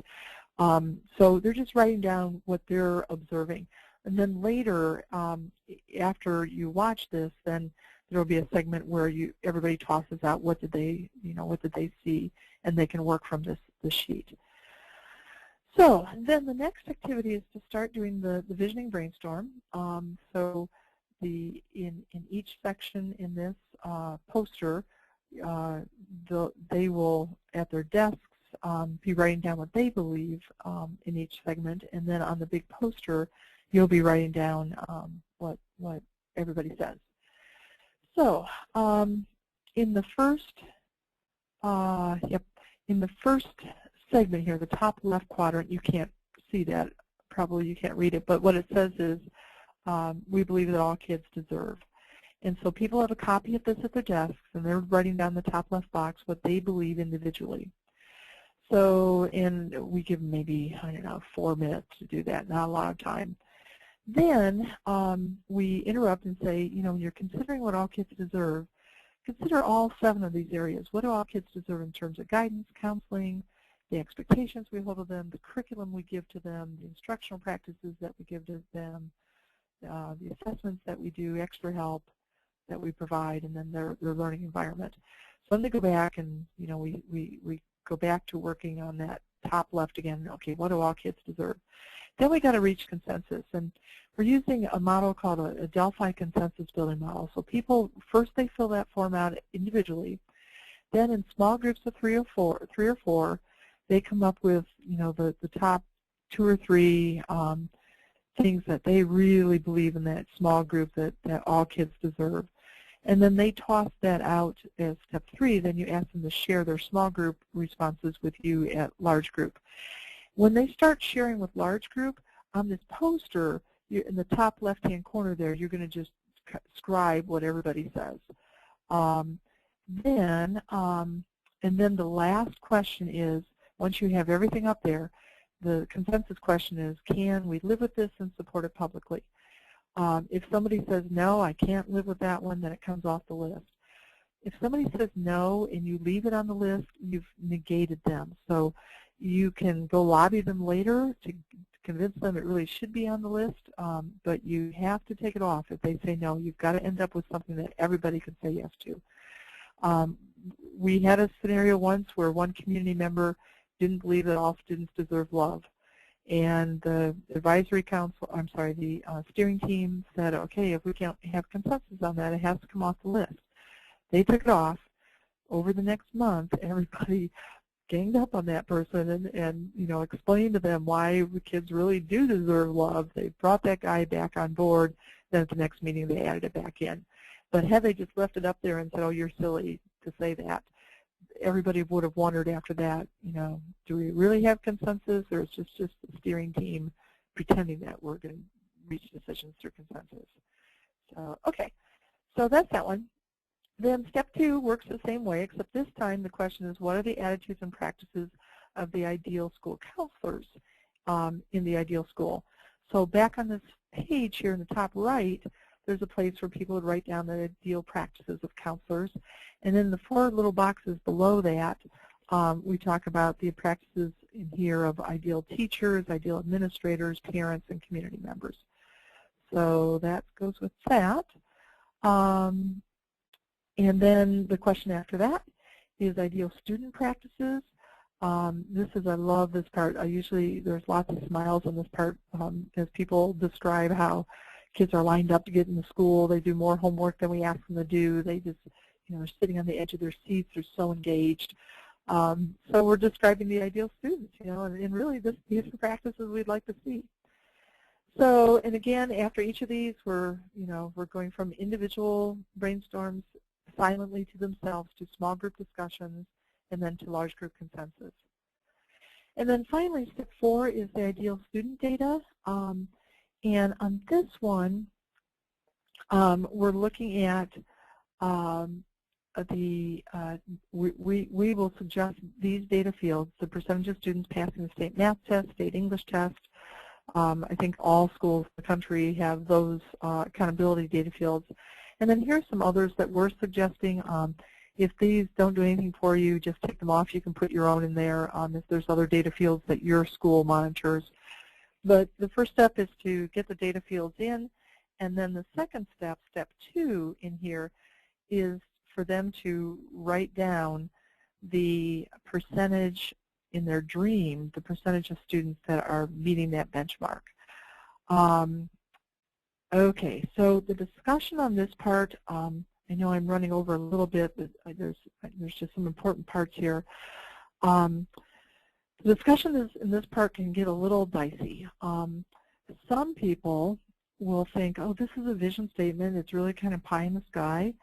So they're just writing down what they're observing. And then later, after you watch this, then there will be a segment where everybody tosses out what did they see, and they can work from this sheet. So then the next activity is to start doing the visioning brainstorm. So in each section in this poster, they will, at their desks, be writing down what they believe in each segment, and then on the big poster, you'll be writing down what everybody says. So in the first segment here, the top left quadrant, you can't see that, probably you can't read it, but what it says is we believe that all kids deserve. And so people have a copy of this at their desks, and they're writing down the top left box what they believe individually. So, and we give them maybe, I don't know, 4 minutes to do that, not a lot of time. Then we interrupt and say, you know, when you're considering what all kids deserve, consider all 7 of these areas. What do all kids deserve in terms of guidance, counseling, the expectations we hold of them, the curriculum we give to them, the instructional practices that we give to them, the assessments that we do, extra help that we provide, and then their learning environment. So I'm going to go back and, we go back to working on that top left again. Okay, what do all kids deserve? Then we got to reach consensus, and we're using a model called a Delphi consensus building model. So people, first they fill that form out individually, then in small groups of three or four, they come up with, the top 2 or 3 things that they really believe in that small group that all kids deserve. And then they toss that out as step 3. Then you ask them to share their small group responses with you at large group. When they start sharing with large group, on this poster, in the top left-hand corner there, you're going to just scribe what everybody says. And then the last question is, once you have everything up there, the consensus question is, can we live with this and support it publicly? If somebody says, no, I can't live with that one, then it comes off the list. If somebody says no and you leave it on the list, you've negated them. So you can go lobby them later to convince them it really should be on the list, but you have to take it off. If they say no, you've got to end up with something that everybody can say yes to. We had a scenario once where one community member didn't believe that all students deserve love. And the advisory council, the steering team said, okay, if we can't have consensus on that, it has to come off the list. They took it off. Over the next month, everybody ganged up on that person and explained to them why the kids really do deserve love. They brought that guy back on board. Then at the next meeting, they added it back in. But had they just left it up there and said, oh, you're silly to say that, everybody would have wondered after that, do we really have consensus, or is it just the steering team pretending that we're going to reach decisions through consensus? So, okay, so that's that one. Then step 2 works the same way, except this time the question is, what are the attitudes and practices of the ideal school counselors in the ideal school? So back on this page here in the top right, there's a place where people would write down the ideal practices of counselors. And then the 4 little boxes below that, we talk about the practices in here of ideal teachers, ideal administrators, parents, and community members. So that goes with that. And then the question after that is ideal student practices. I love this part. There's lots of smiles on this part as people describe how kids are lined up to get into school. They do more homework than we ask them to do. They just, are sitting on the edge of their seats. They're so engaged. So we're describing the ideal students, and really these are practices we'd like to see. So, and again, after each of these, we're going from individual brainstorms silently to themselves to small group discussions and then to large group consensus. And then finally, step 4 is the ideal student data. And on this one, we're looking at we will suggest these data fields: the percentage of students passing the state math test, state English test. I think all schools in the country have those accountability data fields. And then here's some others that we're suggesting. If these don't do anything for you, just take them off. You can put your own in there if there's other data fields that your school monitors. But the first step is to get the data fields in, and then the second step, step 2 in here, is for them to write down the percentage in their dream, the percentage of students that are meeting that benchmark. Okay, so the discussion on this part, I know I'm running over a little bit, but there's just some important parts here. The discussion in this part can get a little dicey. Some people will think, oh, this is a vision statement. It's really kind of pie in the sky.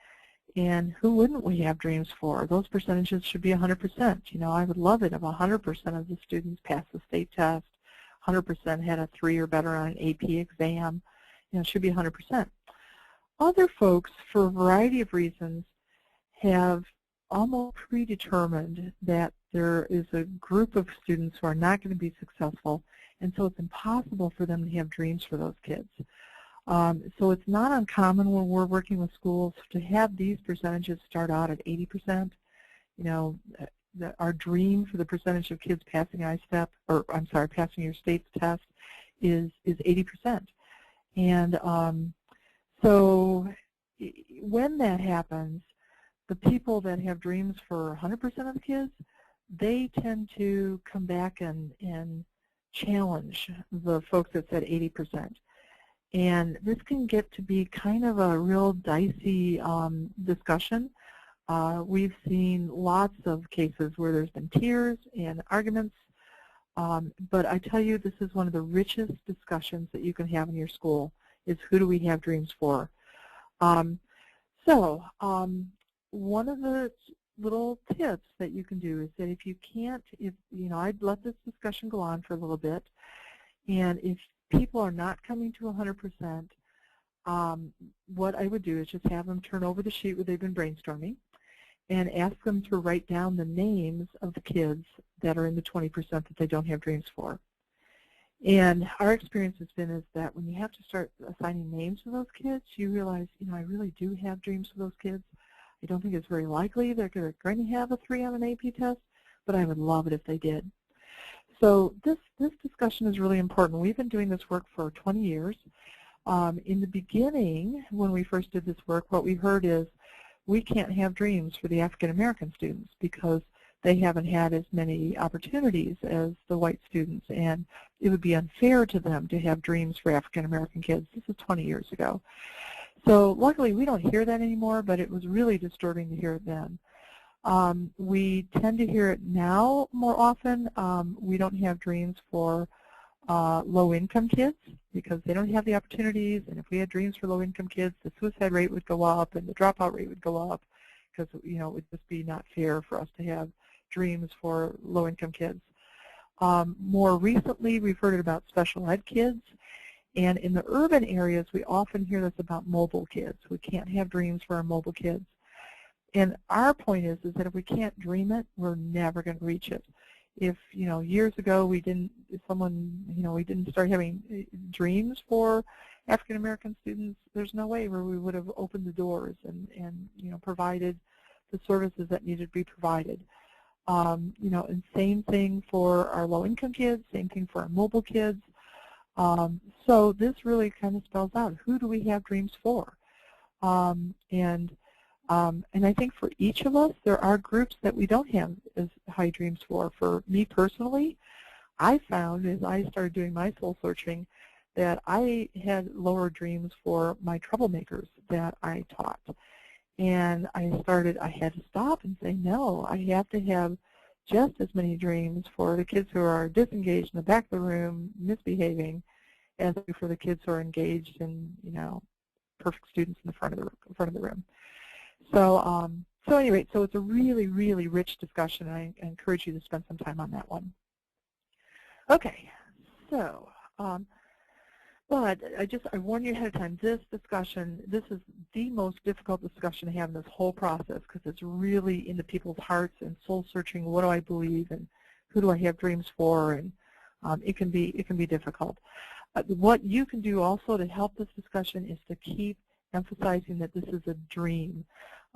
And who wouldn't we have dreams for? Those percentages should be 100%. I would love it if 100% of the students passed the state test, 100% had a 3 or better on an AP exam. It should be 100%. Other folks, for a variety of reasons, have almost predetermined that there is a group of students who are not going to be successful, and so it's impossible for them to have dreams for those kids. So it's not uncommon when we're working with schools to have these percentages start out at 80%. You know, our dream for the percentage of kids passing ISTEP, or I'm sorry, passing your state's test is 80%. And so when that happens, the people that have dreams for 100% of the kids, they tend to come back and challenge the folks that said 80%. And this can get to be kind of a real dicey discussion. We've seen lots of cases where there's been tears and arguments, but I tell you, this is one of the richest discussions that you can have in your school, is who do we have dreams for? One of the little tips that you can do is that if you can't, I'd let this discussion go on for a little bit, and if people are not coming to 100%, what I would do is just have them turn over the sheet where they've been brainstorming and ask them to write down the names of the kids that are in the 20% that they don't have dreams for. And our experience has been is that when you have to start assigning names to those kids, you realize, I really do have dreams for those kids. I don't think it's very likely they're going to have a 3 on an AP test, but I would love it if they did. So this discussion is really important. We've been doing this work for 20 years. In the beginning, when we first did this work, what we heard is we can't have dreams for the African American students because they haven't had as many opportunities as the white students, and it would be unfair to them to have dreams for African American kids. This is 20 years ago. So luckily we don't hear that anymore, but it was really disturbing to hear it then. We tend to hear it now more often. We don't have dreams for low-income kids because they don't have the opportunities, and if we had dreams for low-income kids, the suicide rate would go up and the dropout rate would go up because it would just be not fair for us to have dreams for low-income kids. More recently, we've heard about special ed kids, and in the urban areas, we often hear this about mobile kids. We can't have dreams for our mobile kids. And our point is that if we can't dream it, we're never going to reach it. If, years ago we didn't start having dreams for African American students, there's no way where we would have opened the doors and provided the services that needed to be provided. And same thing for our low-income kids, same thing for our mobile kids. So this really kind of spells out, who do we have dreams for? And I think for each of us, there are groups that we don't have as high dreams for. For me personally, I found as I started doing my soul searching that I had lower dreams for my troublemakers that I taught. And I had to stop and say, no, I have to have just as many dreams for the kids who are disengaged in the back of the room, misbehaving, as for the kids who are engaged and, perfect students in the front of the room. So, so anyway, so it's a really, really rich discussion, and I encourage you to spend some time on that one. Okay, so, but I warn you ahead of time, this discussion, this is the most difficult discussion to have in this whole process because it's really into people's hearts and soul searching, what do I believe and who do I have dreams for, and it can be difficult. What you can do also to help this discussion is to keep emphasizing that this is a dream,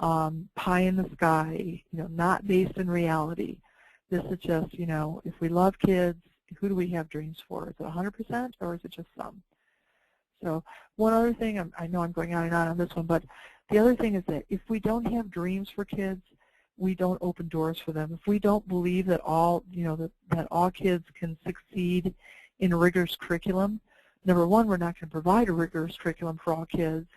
pie in the sky, not based in reality. This is just, if we love kids, who do we have dreams for? Is it 100% or is it just some? So one other thing, I know I'm going on and on this one, but the other thing is that if we don't have dreams for kids, we don't open doors for them. If we don't believe that all, that all kids can succeed in a rigorous curriculum, number one, we're not going to provide a rigorous curriculum for all kids,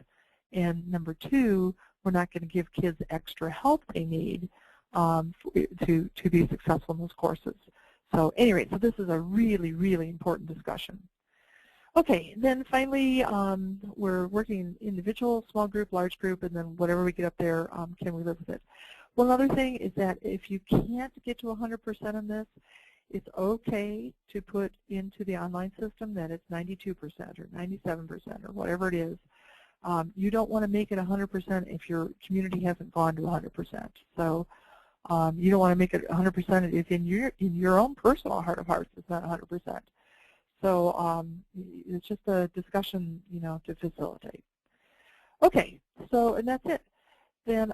and number two, we're not going to give kids extra help they need to be successful in those courses. So anyway, so this is a really, really important discussion. Okay, then finally, we're working individual, small group, large group, and then whatever we get up there, can we live with it? One other thing is that if you can't get to 100% on this, it's okay to put into the online system that it's 92% or 97% or whatever it is. You don't want to make it 100% if your community hasn't gone to 100%. So you don't want to make it 100% if in your own personal heart of hearts it's not 100%. So it's just a discussion, to facilitate. Okay, so and that's it. Then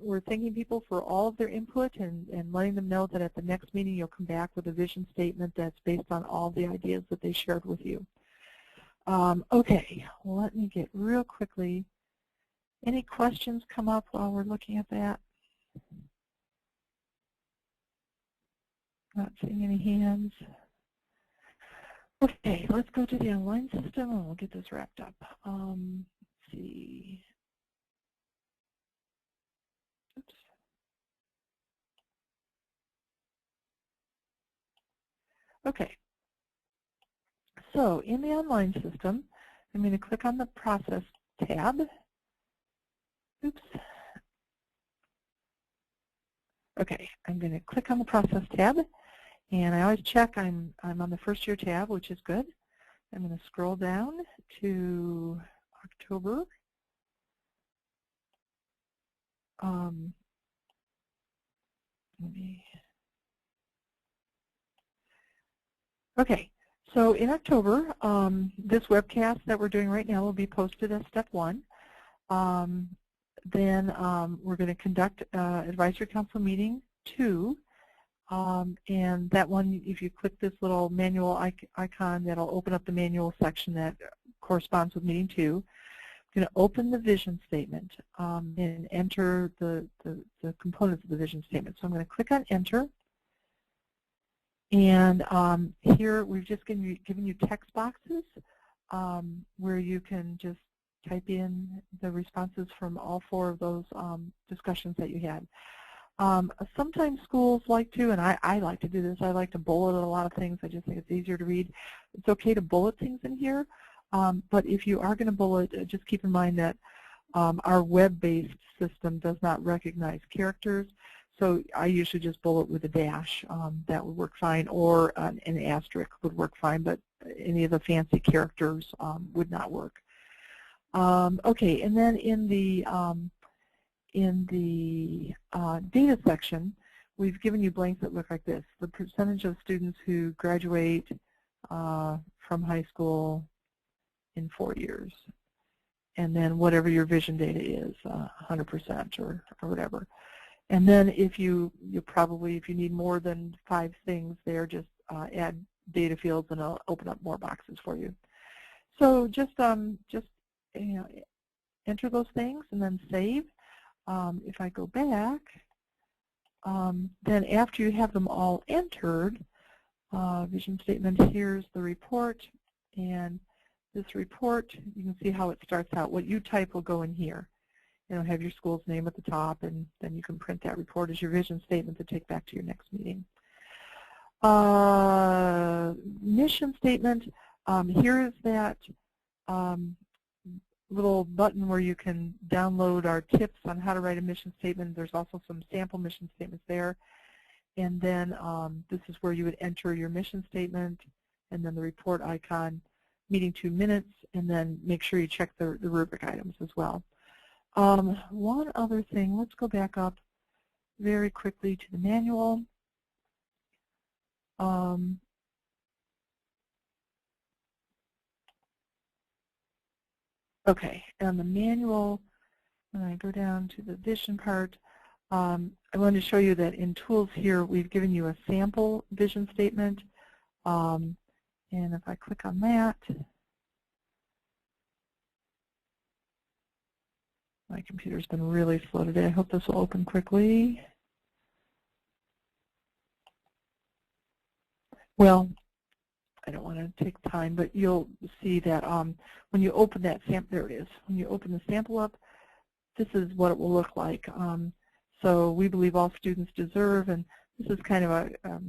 we're thanking people for all of their input and letting them know that at the next meeting you'll come back with a vision statement that's based on all the ideas that they shared with you. Okay, let me get real quickly. Any questions come up while we're looking at that? Not seeing any hands. Okay, let's go to the online system and we'll get this wrapped up. Let's see. Oops. Okay, so in the online system, I'm going to click on the Process tab. Oops. Okay, I'm going to click on the Process tab, and I always check I'm on the first year tab, which is good. I'm going to scroll down to October. Okay, so in October, this webcast that we're doing right now will be posted as step 1. Then we're going to conduct Advisory Council meeting 2. And that one, if you click this little manual icon, that'll open up the manual section that corresponds with meeting 2. I'm going to open the vision statement and enter the components of the vision statement. So I'm going to click on Enter. And here we've just given you text boxes where you can just type in the responses from all 4 of those discussions that you had. Sometimes schools like to, and I like to do this, I like to bullet a lot of things. I just think it's easier to read. It's okay to bullet things in here, but if you are going to bullet, just keep in mind that our web-based system does not recognize characters. So I usually just bullet with a dash. That would work fine, or an asterisk would work fine, but any of the fancy characters would not work. Okay, and then in the data section, we've given you blanks that look like this. The percentage of students who graduate from high school in 4 years. And then whatever your vision data is, 100% or whatever. And then if you probably, if you need more than 5 things there, just add data fields and it'll open up more boxes for you. So just enter those things and then save. If I go back, then after you have them all entered, vision statement, here's the report, and this report, you can see how it starts out. What you type will go in here. It'll have your school's name at the top, and then you can print that report as your vision statement to take back to your next meeting. Mission statement, here is that little button where you can download our tips on how to write a mission statement. There's also some sample mission statements there. And then this is where you would enter your mission statement, and then the report icon, meeting 2 minutes, and then make sure you check the rubric items as well. One other thing, let's go back up very quickly to the manual. Okay, and the manual, when I go down to the vision part, I wanted to show you that in tools here, we've given you a sample vision statement. And if I click on that, my computer's been really slow today. I hope this will open quickly. Well, I don't want to take time, but you'll see that when you open that sample, there it is. When you open the sample up, this is what it will look like. So we believe all students deserve, and this is kind of a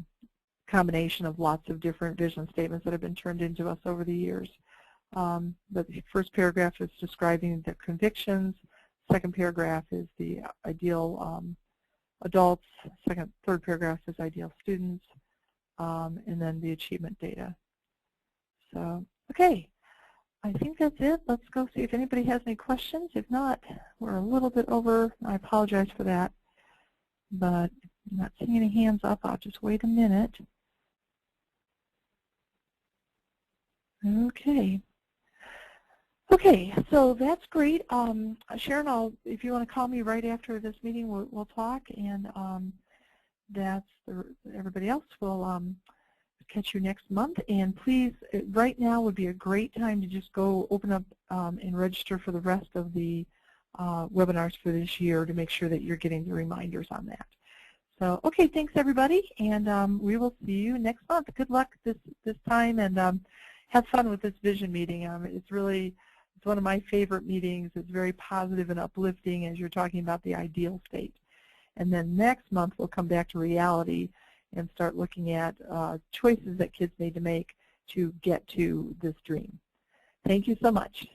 combination of lots of different vision statements that have been turned into us over the years. The first paragraph is describing the convictions. Second paragraph is the ideal adults. Third paragraph is ideal students, and then the achievement data. So, okay, I think that's it. Let's go see if anybody has any questions. If not, we're a little bit over. I apologize for that, but I'm not seeing any hands up. I'll just wait a minute. Okay. Okay, so that's great. Sharon, if you want to call me right after this meeting, we'll talk, and everybody else will catch you next month. And please, right now would be a great time to just go open up and register for the rest of the webinars for this year to make sure that you're getting the reminders on that. So, okay, thanks everybody, and we will see you next month. Good luck this time, and have fun with this vision meeting. It's one of my favorite meetings. It's very positive and uplifting as you're talking about the ideal state. And then next month we'll come back to reality and start looking at choices that kids need to make to get to this dream. Thank you so much.